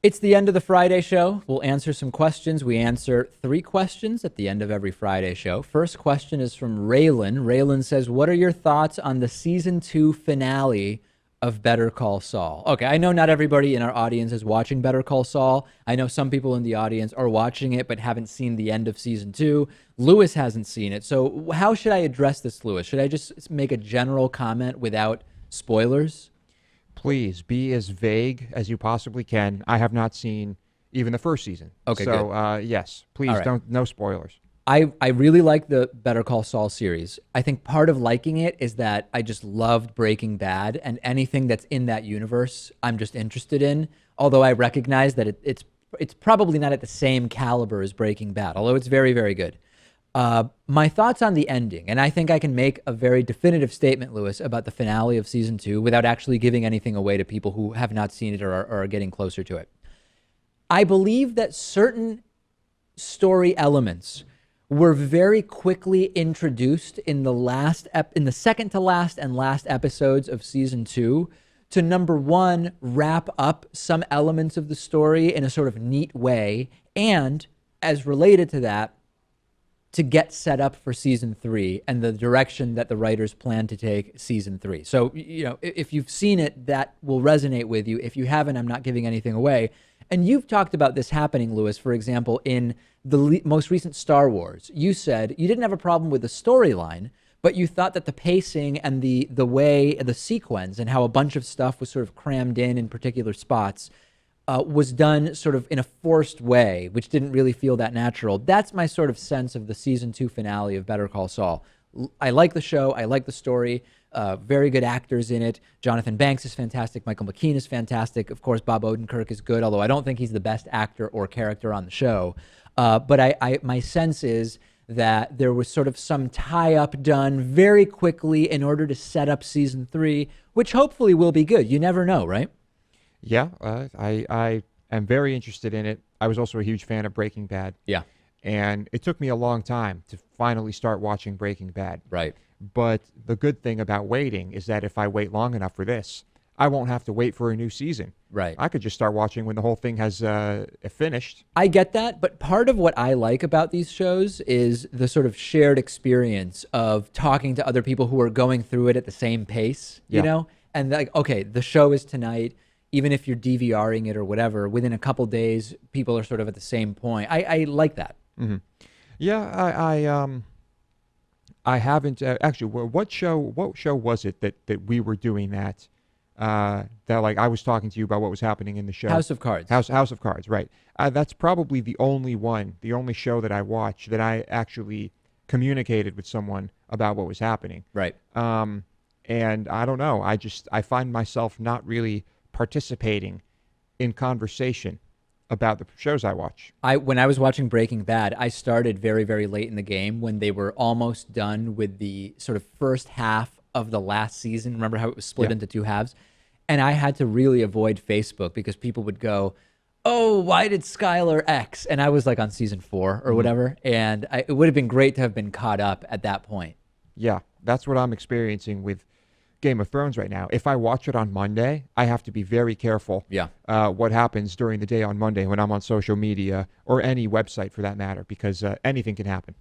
It's the end of the Friday show. We'll answer some questions. We answer 3 questions at the end of every Friday show. First question is from Raylan. Raylan says, what are your thoughts on the season 2 finale of Better Call Saul? Okay, I know not everybody in our audience is watching Better Call Saul. I know some people in the audience are watching it but haven't seen the end of season 2. Lewis hasn't seen it. So how should I address this, Lewis? Should I just make a general comment without spoilers? Please be as vague as you possibly can. I have not seen even the first season. Okay, so, good. Yes, please don't. No spoilers. I really like the Better Call Saul series. I think part of liking it is that I just loved Breaking Bad, and anything that's in that universe, I'm just interested in. Although I recognize that it's probably not at the same caliber as Breaking Bad, although it's very, very good. My thoughts on the ending, and I think I can make a very definitive statement, Lewis, about the finale of season 2 without actually giving anything away to people who have not seen it or are getting closer to it. I believe that certain story elements were very quickly introduced in the second to last and last episodes of season 2 to, number one, wrap up some elements of the story in a sort of neat way, and as related to that, to get set up for season 3 and the direction that the writers plan to take season 3. So, if you've seen it, that will resonate with you. If you haven't, I'm not giving anything away. And you've talked about this happening, Lewis, for example, in the most recent Star Wars. You said you didn't have a problem with the storyline, but you thought that the pacing and the way, the sequence, and how a bunch of stuff was sort of crammed in particular spots was done sort of in a forced way, which didn't really feel that natural. That's my sort of sense of the season 2 finale of Better Call Saul. I like the show. I like the story. Very good actors in it. Jonathan Banks is fantastic. Michael McKean is fantastic. Of course, Bob Odenkirk is good, although I don't think he's the best actor or character on the show. But my sense is that there was sort of some tie-up done very quickly in order to set up season 3, which hopefully will be good. You never know, right? Yeah, I am very interested in it. I was also a huge fan of Breaking Bad. Yeah. And it took me a long time to finally start watching Breaking Bad. Right. But the good thing about waiting is that if I wait long enough for this, I won't have to wait for a new season. Right. I could just start watching when the whole thing has finished. I get that, but part of what I like about these shows is the sort of shared experience of talking to other people who are going through it at the same pace, you know? And like, okay, the show is tonight. Even if you're DVRing it or whatever, within a couple days, people are sort of at the same point. I like that. Mm-hmm. Yeah, I haven't actually. What show was it that we were doing that? That like I was talking to you about what was happening in the show. House of Cards. House of Cards, right? That's probably the only show that I watched that I actually communicated with someone about what was happening. Right. And I don't know. I find myself not really participating in conversation about the shows I watch. When I was watching Breaking Bad, I started very, very late in the game when they were almost done with the sort of first half of the last season. Remember how it was split into 2 halves? And I had to really avoid Facebook because people would go, oh, why did Skylar X? And I was like on season 4 or whatever. And it would have been great to have been caught up at that point. Yeah, that's what I'm experiencing with Game of Thrones right now. If I watch it on Monday, I have to be very careful what happens during the day on Monday when I'm on social media or any website for that matter, because anything can happen.